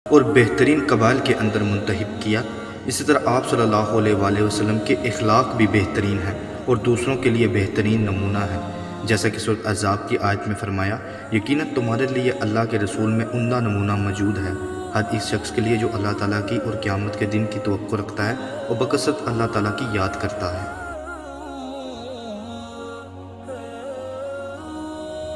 اور بہترین قبائل کے اندر منتخب کیا۔ اسی طرح آپ صلی اللہ علیہ وآلہ وسلم کے اخلاق بھی بہترین ہیں اور دوسروں کے لیے بہترین نمونہ ہیں، جیسا کہ سورۃ احزاب کی آیت میں فرمایا، یقیناً تمہارے لیے اللہ کے رسول میں عمدہ نمونہ موجود ہے، ہر اس شخص کے لیے جو اللہ تعالیٰ کی اور قیامت کے دن کی توقع رکھتا ہے اور بکثرت اللہ تعالیٰ کی یاد کرتا ہے۔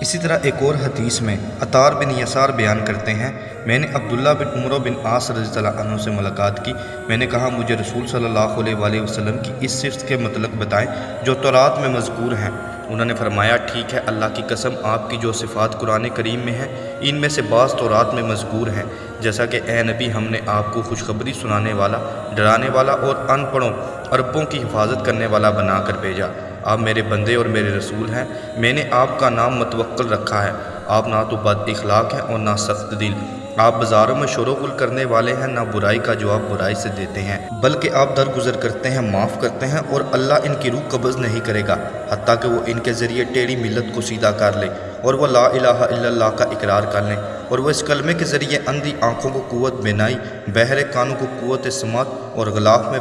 اسی طرح ایک اور حدیث میں عطار بن یسار بیان کرتے ہیں، میں نے عبداللہ بن عمرو بن عاص رضی اللہ عنہ سے ملاقات کی، میں نے کہا مجھے رسول صلی اللہ علیہ وآلہ وسلم کی اس صفت کے متعلق بتائیں جو تورات میں مذکور ہیں۔ انہوں نے فرمایا، ٹھیک ہے، اللہ کی قسم، آپ کی جو صفات قرآن کریم میں ہیں ان میں سے بعض تورات میں مذکور ہیں، جیسا کہ اے نبی ہم نے آپ کو خوشخبری سنانے والا، ڈرانے والا اور ان پڑھوں عربوں کی حفاظت کرنے والا بنا کر بھیجا۔ آپ میرے بندے اور میرے رسول ہیں، میں نے آپ کا نام متوکل رکھا ہے، آپ نہ تو بد اخلاق ہیں اور نہ سخت دل، آپ بازاروں میں شور و غل کرنے والے ہیں، نہ برائی کا جواب برائی سے دیتے ہیں، بلکہ آپ درگزر کرتے ہیں، معاف کرتے ہیں، اور اللہ ان کی روح قبض نہیں کرے گا حتیٰ کہ وہ ان کے ذریعے ٹیڑھی ملت کو سیدھا کر لے اور وہ لا الہ الا اللہ کا اقرار کر لیں، اور وہ اس کلمے کے ذریعے اندھی آنکھوں کو قوت بینائی، بہرے کانوں کو قوت سماعت اور غلاف میں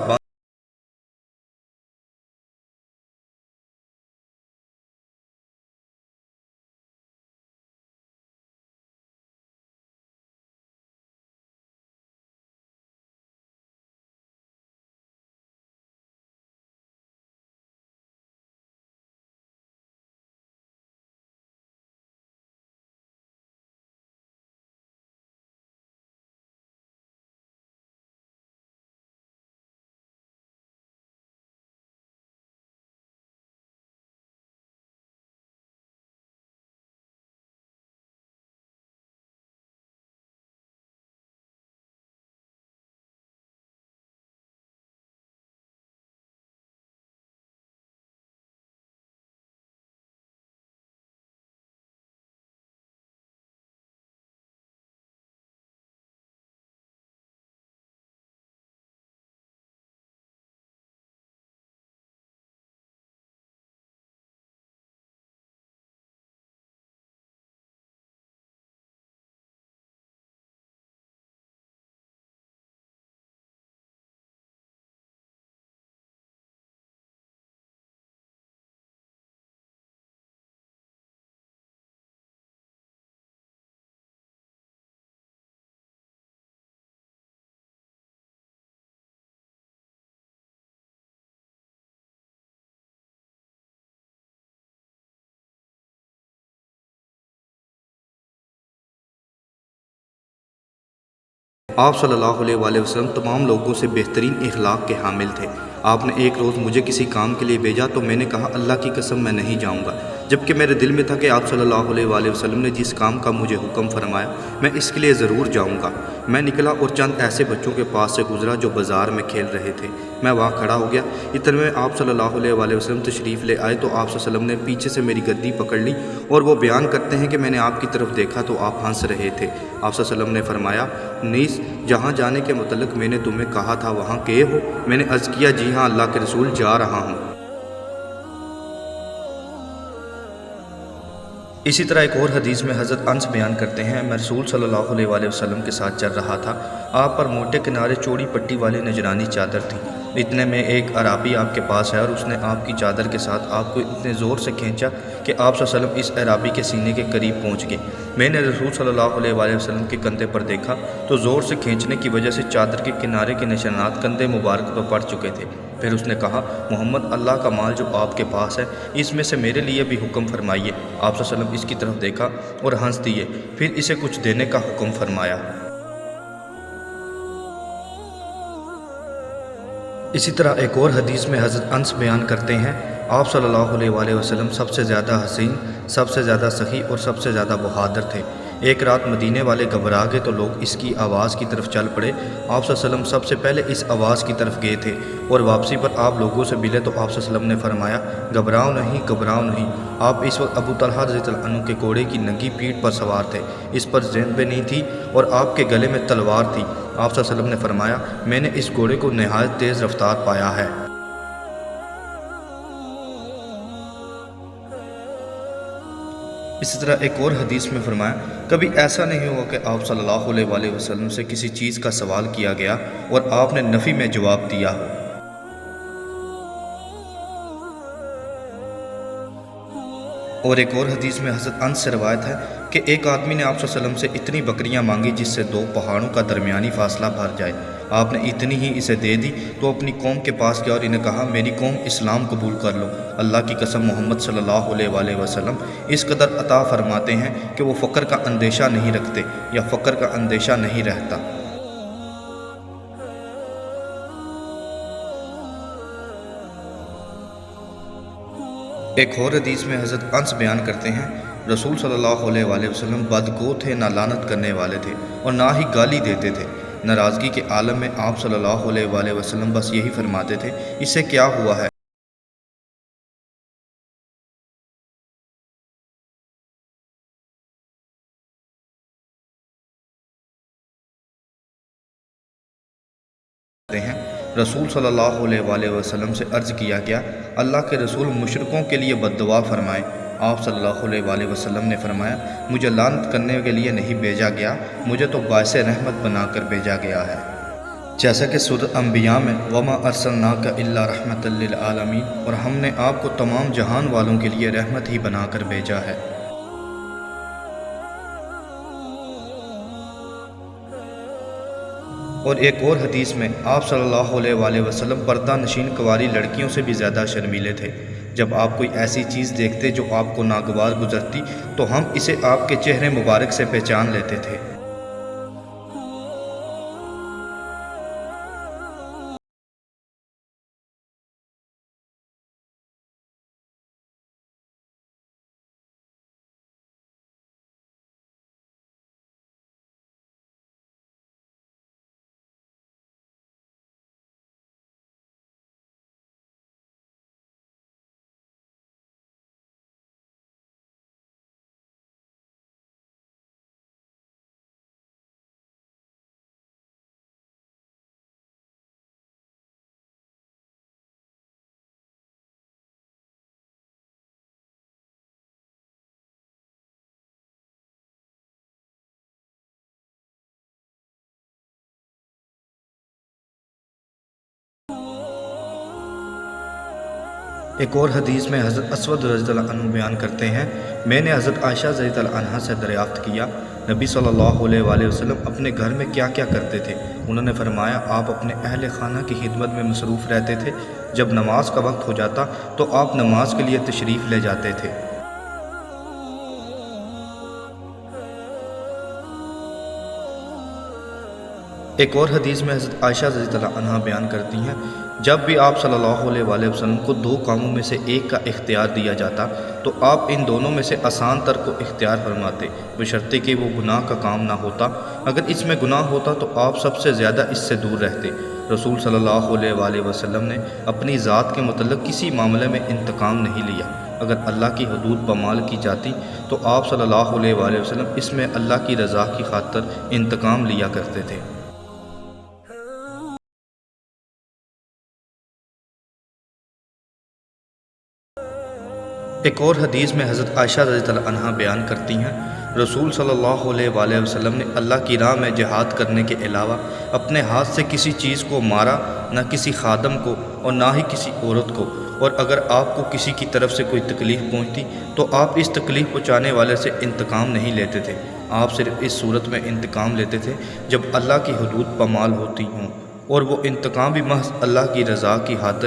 آپ صلی اللہ علیہ وآلہ وسلم تمام لوگوں سے بہترین اخلاق کے حامل تھے۔ آپ نے ایک روز مجھے کسی کام کے لیے بھیجا تو میں نے کہا اللہ کی قسم میں نہیں جاؤں گا، جبکہ میرے دل میں تھا کہ آپ صلی اللہ علیہ وآلہ وسلم نے جس کام کا مجھے حکم فرمایا میں اس کے لیے ضرور جاؤں گا۔ میں نکلا اور چند ایسے بچوں کے پاس سے گزرا جو بازار میں کھیل رہے تھے، میں وہاں کھڑا ہو گیا، اتنے میں آپ صلی اللہ علیہ وآلہ وسلم تشریف لے آئے تو آپ صلی اللہ علیہ وسلم نے پیچھے سے میری گدی پکڑ لی اور وہ بیان کرتے ہیں کہ میں نے آپ کی طرف دیکھا تو آپ ہنس رہے تھے۔ آپ صلی اللہ علیہ وسلم نے فرمایا، نیز جہاں جانے کے متعلق میں نے تمہیں کہا تھا وہاں گئے ہو؟ میں نے عرض کیا، جی ہاں اللہ کے رسول، جا رہا ہوں۔ اسی طرح ایک اور حدیث میں حضرت انس بیان کرتے ہیں، میں رسول صلی اللہ علیہ وآلہ وسلم کے ساتھ چل رہا تھا، آپ پر موٹے کنارے چوڑی پٹی والی نجرانی چادر تھی، اتنے میں ایک عرابی آپ کے پاس ہے اور اس نے آپ کی چادر کے ساتھ آپ کو اتنے زور سے کھینچا کہ آپ صلی اللہ علیہ وسلم اس عرابی کے سینے کے قریب پہنچ گئے۔ میں نے رسول صلی اللہ علیہ وآلہ وسلم کے کندھے پر دیکھا تو زور سے کھینچنے کی وجہ سے چادر کے کنارے کے نشانات کندھے مبارک پر پڑ چکے تھے۔ پھر اس نے کہا، محمد، اللہ کا مال جو آپ کے پاس ہے اس میں سے میرے لیے بھی حکم فرمائیے۔ آپ صلی اللہ علیہ وسلم اس کی طرف دیکھا اور ہنس دیے، پھر اسے کچھ دینے کا حکم فرمایا۔ اسی طرح ایک اور حدیث میں حضرت انس بیان کرتے ہیں، آپ صلی اللہ علیہ وآلہ وسلم سب سے زیادہ حسین، سب سے زیادہ سخی اور سب سے زیادہ بہادر تھے۔ ایک رات مدینے والے گھبرا گئے تو لوگ اس کی آواز کی طرف چل پڑے، آپ صلی اللہ علیہ وسلم سب سے پہلے اس آواز کی طرف گئے تھے اور واپسی پر آپ لوگوں سے ملے تو آپ صلی اللہ علیہ وسلم نے فرمایا، گھبراؤ نہیں، گھبراؤ نہیں۔ آپ اس وقت ابو طلحہ رضی اللہ عنہ کے گھوڑے کی ننگی پیٹھ پر سوار تھے، اس پر زینبیں نہیں تھی اور آپ کے گلے میں تلوار تھی۔ آپ صلی اللہ علیہ وسلم نے فرمایا، میں نے اس گھوڑے کو نہایت تیز رفتار پایا ہے۔ اسی طرح ایک اور حدیث میں فرمایا کبھی ایسا نہیں ہوا کہ آپ صلی اللہ علیہ وآلہ وسلم سے کسی چیز کا سوال کیا گیا اور آپ نے نفی میں جواب دیا ہو۔ اور ایک اور حدیث میں حضرت انس سے روایت ہے کہ ایک آدمی نے آپ صلی اللہ علیہ وسلم سے اتنی بکریاں مانگی جس سے 2 پہاڑوں کا درمیانی فاصلہ بھر جائے۔ آپ نے اتنی ہی اسے دے دی تو اپنی قوم کے پاس گیا اور انہیں کہا میری قوم اسلام قبول کر لو۔ اللہ کی قسم محمد صلی اللہ علیہ وآلہ وسلم اس قدر عطا فرماتے ہیں کہ وہ فقر کا اندیشہ نہیں رکھتے یا فقر کا اندیشہ نہیں رہتا۔ ایک اور حدیث میں حضرت انس بیان کرتے ہیں رسول صلی اللہ علیہ وآلہ وسلم بدگو تھے، نہ لعنت کرنے والے تھے اور نہ ہی گالی دیتے تھے۔ ناراضگی کے عالم میں آپ صلی اللہ علیہ وآلہ وسلم بس یہی فرماتے تھے اس سے کیا ہوا ہے۔ رسول صلی اللہ علیہ وآلہ وسلم سے عرض کیا گیا اللہ کے رسول مشرکوں کے لیے بد دعا فرمائیں۔ آپ صلی اللہ علیہ وآلہ وسلم نے فرمایا مجھے لعنت کرنے کے لیے نہیں بھیجا گیا، مجھے تو باعث رحمت بنا کر بھیجا گیا ہے۔ جیسا کہ سورۃ انبیاء میں وَمَا أَرْسَلْنَاكَ إِلَّا رَحْمَةً لِّلْعَالَمِينَ اور ہم نے آپ کو تمام جہان والوں کے لیے رحمت ہی بنا کر بھیجا ہے۔ اور ایک اور حدیث میں آپ صلی اللہ علیہ وآلہ وسلم پردہ نشین کنواری لڑکیوں سے بھی زیادہ شرمیلے تھے۔ جب آپ کوئی ایسی چیز دیکھتے جو آپ کو ناگوار گزرتی تو ہم اسے آپ کے چہرے مبارک سے پہچان لیتے تھے۔ ایک اور حدیث میں حضرت اسود رضی اللہ عنہ بیان کرتے ہیں میں نے حضرت عائشہ رضی اللہ عنہا سے دریافت کیا نبی صلی اللہ علیہ وآلہ وسلم اپنے گھر میں کیا کیا کرتے تھے؟ انہوں نے فرمایا آپ اپنے اہل خانہ کی خدمت میں مصروف رہتے تھے، جب نماز کا وقت ہو جاتا تو آپ نماز کے لیے تشریف لے جاتے تھے۔ ایک اور حدیث میں حضرت عائشہ رضی اللہ عنہا بیان کرتی ہیں جب بھی آپ صلی اللہ علیہ وآلہ وسلم کو 2 کاموں میں سے ایک کا اختیار دیا جاتا تو آپ ان دونوں میں سے آسان تر کو اختیار فرماتے بشرطے کہ وہ گناہ کا کام نہ ہوتا، اگر اس میں گناہ ہوتا تو آپ سب سے زیادہ اس سے دور رہتے۔ رسول صلی اللہ علیہ وآلہ وسلم نے اپنی ذات کے متعلق کسی معاملے میں انتقام نہیں لیا، اگر اللہ کی حدود پامال کی جاتی تو آپ صلی اللہ علیہ وآلہ وسلم اس میں اللہ کی رضا کی خاطر انتقام لیا کرتے تھے۔ ایک اور حدیث میں حضرت عائشہ رضی اللہ عنہا بیان کرتی ہیں رسول صلی اللہ علیہ وآلہ وسلم نے اللہ کی راہ میں جہاد کرنے کے علاوہ اپنے ہاتھ سے کسی چیز کو مارا، نہ کسی خادم کو اور نہ ہی کسی عورت کو، اور اگر آپ کو کسی کی طرف سے کوئی تکلیف پہنچتی تو آپ اس تکلیف پہنچانے والے سے انتقام نہیں لیتے تھے، آپ صرف اس صورت میں انتقام لیتے تھے جب اللہ کی حدود پامال ہوتی ہوں، اور وہ انتقام بھی محض اللہ کی رضا کی خاطر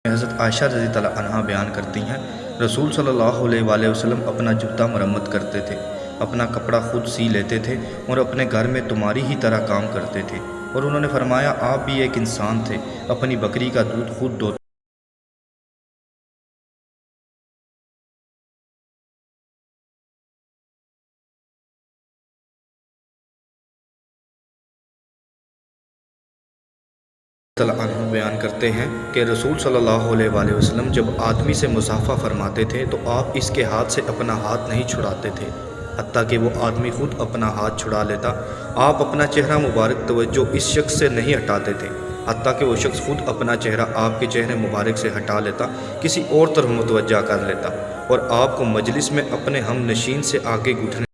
حضرت عائشہ رضی اللہ عنہا بیان کرتی ہیں، رسول صلی اللہ علیہ وآلہ وسلم اپنا جوتا مرمت کرتے تھے، اپنا کپڑا خود سی لیتے تھے اور اپنے گھر میں تمہاری ہی طرح کام کرتے تھے، اور انہوں نے فرمایا آپ بھی ایک انسان تھے، اپنی بکری کا دودھ خود دھوتے اللہ عنہ بیان کرتے ہیں کہ رسول صلی اللہ علیہ وآلہ وسلم جب آدمی سے مصافحہ فرماتے تھے تو آپ اس کے ہاتھ سے اپنا ہاتھ نہیں چھڑاتے تھے حتیٰ کہ وہ آدمی خود اپنا ہاتھ چھڑا لیتا۔ آپ اپنا چہرہ مبارک توجہ اس شخص سے نہیں ہٹاتے تھے حتیٰ کہ وہ شخص خود اپنا چہرہ آپ کے چہرے مبارک سے ہٹا لیتا، کسی اور طرف متوجہ کر لیتا، اور آپ کو مجلس میں اپنے ہم نشین سے آگے گھٹنے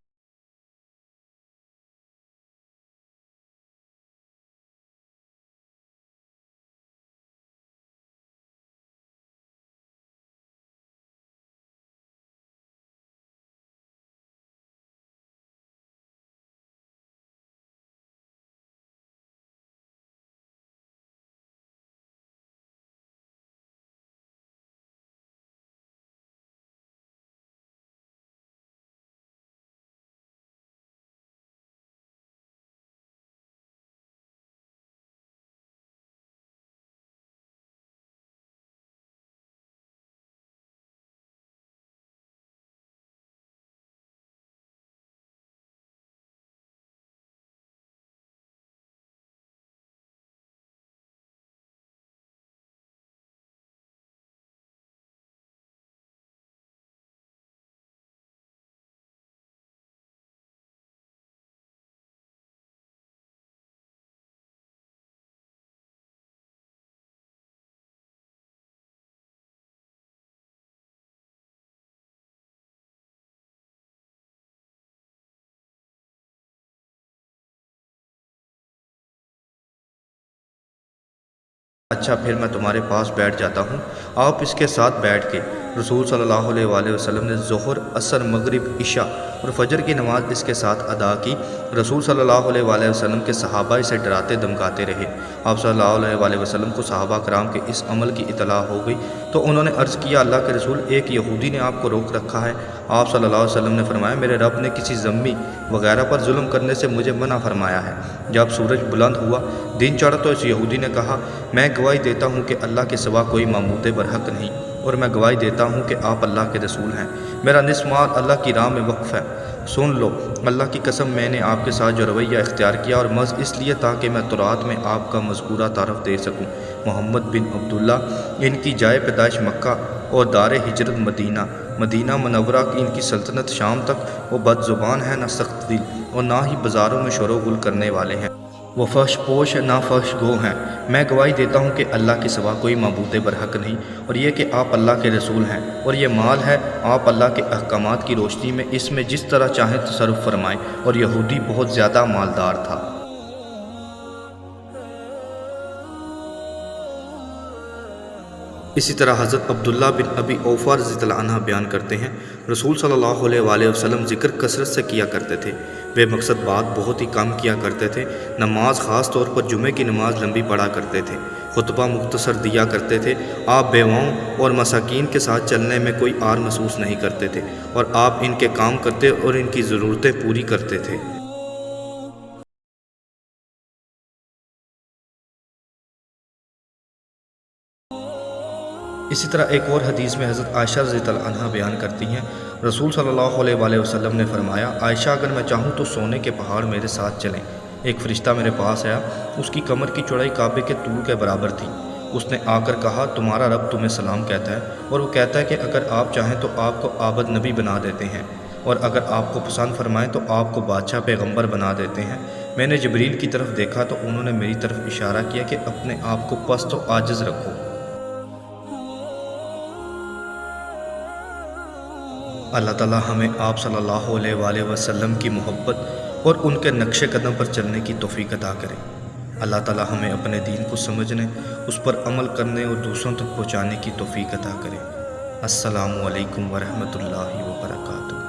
اچھا پھر میں تمہارے پاس بیٹھ جاتا ہوں۔ آپ اس کے ساتھ بیٹھ کے رسول صلی اللہ علیہ وآلہ وسلم نے ظہر، عصر، مغرب، عشاء اور فجر کی نماز اس کے ساتھ ادا کی۔ رسول صلی اللہ علیہ وآلہ وسلم کے صحابہ اسے ڈراتے دھمکاتے رہے۔ آپ صلی اللہ علیہ وآلہ وسلم کو صحابہ کرام کے اس عمل کی اطلاع ہو گئی تو انہوں نے عرض کیا اللہ کے رسول، ایک یہودی نے آپ کو روک رکھا ہے۔ آپ صلی اللہ علیہ وسلم نے فرمایا میرے رب نے کسی ذمی وغیرہ پر ظلم کرنے سے مجھے منع فرمایا ہے۔ جب سورج بلند ہوا، دن چڑھا، تو اس یہودی نے کہا میں گواہی دیتا ہوں کہ اللہ کے سوا کوئی معبود برحق نہیں، اور میں گواہی دیتا ہوں کہ آپ اللہ کے رسول ہیں۔ میرا نصف مال اللہ کی راہ میں وقف ہے، سن لو۔ اللہ کی قسم میں نے آپ کے ساتھ جو رویہ اختیار کیا اور محض اس لیے تاکہ میں تورات میں آپ کا مذکورہ تعارف دے سکوں۔ محمد بن عبداللہ، ان کی جائے پیدائش مکہ اور دار ہجرت مدینہ، مدینہ منورہ کی ان کی سلطنت شام تک۔ وہ بد زبان ہے، نہ سخت دل، اور نہ ہی بازاروں میں شور و غل کرنے والے ہیں۔ وہ فحش پوش نہ فحش گو ہیں۔ میں گواہی دیتا ہوں کہ اللہ کے سوا کوئی معبود برحق نہیں، اور یہ کہ آپ اللہ کے رسول ہیں، اور یہ مال ہے آپ اللہ کے احکامات کی روشنی میں اس میں جس طرح چاہیں تصرف فرمائیں۔ اور یہودی بہت زیادہ مالدار تھا۔ اسی طرح حضرت عبداللہ بن ابی اوفا رضی اللہ عنہ بیان کرتے ہیں، رسول صلی اللہ علیہ وآلہ وسلم ذکر کثرت سے کیا کرتے تھے، بے مقصد بات بہت ہی کم کیا کرتے تھے۔ نماز خاص طور پر جمعے کی نماز لمبی پڑھا کرتے تھے، خطبہ مختصر دیا کرتے تھے۔ آپ بیواؤں اور مساکین کے ساتھ چلنے میں کوئی عار محسوس نہیں کرتے تھے، اور آپ ان کے کام کرتے اور ان کی ضرورتیں پوری کرتے تھے۔ اسی طرح ایک اور حدیث میں حضرت عائشہ رضی اللہ عنہ بیان کرتی ہیں، رسول صلی اللہ علیہ وآلہ وسلم نے فرمایا عائشہ اگر میں چاہوں تو سونے کے پہاڑ میرے ساتھ چلیں۔ ایک فرشتہ میرے پاس آیا، اس کی کمر کی چوڑائی کعبے کے طول کے برابر تھی۔ اس نے آ کر کہا تمہارا رب تمہیں سلام کہتا ہے، اور وہ کہتا ہے کہ اگر آپ چاہیں تو آپ کو عابد نبی بنا دیتے ہیں، اور اگر آپ کو پسند فرمائیں تو آپ کو بادشاہ پیغمبر بنا دیتے ہیں۔ میں نے جبریل کی طرف دیکھا تو انہوں نے میری طرف اشارہ کیا کہ اپنے آپ کو پست و عاجز رکھو۔ اللہ تعالیٰ ہمیں آپ صلی اللہ علیہ وآلہ وسلم کی محبت اور ان کے نقش قدم پر چلنے کی توفیق عطا کرے۔ اللہ تعالیٰ ہمیں اپنے دین کو سمجھنے، اس پر عمل کرنے اور دوسروں تک پہنچانے کی توفیق عطا کرے۔ السلام علیکم ورحمۃ اللہ وبرکاتہ۔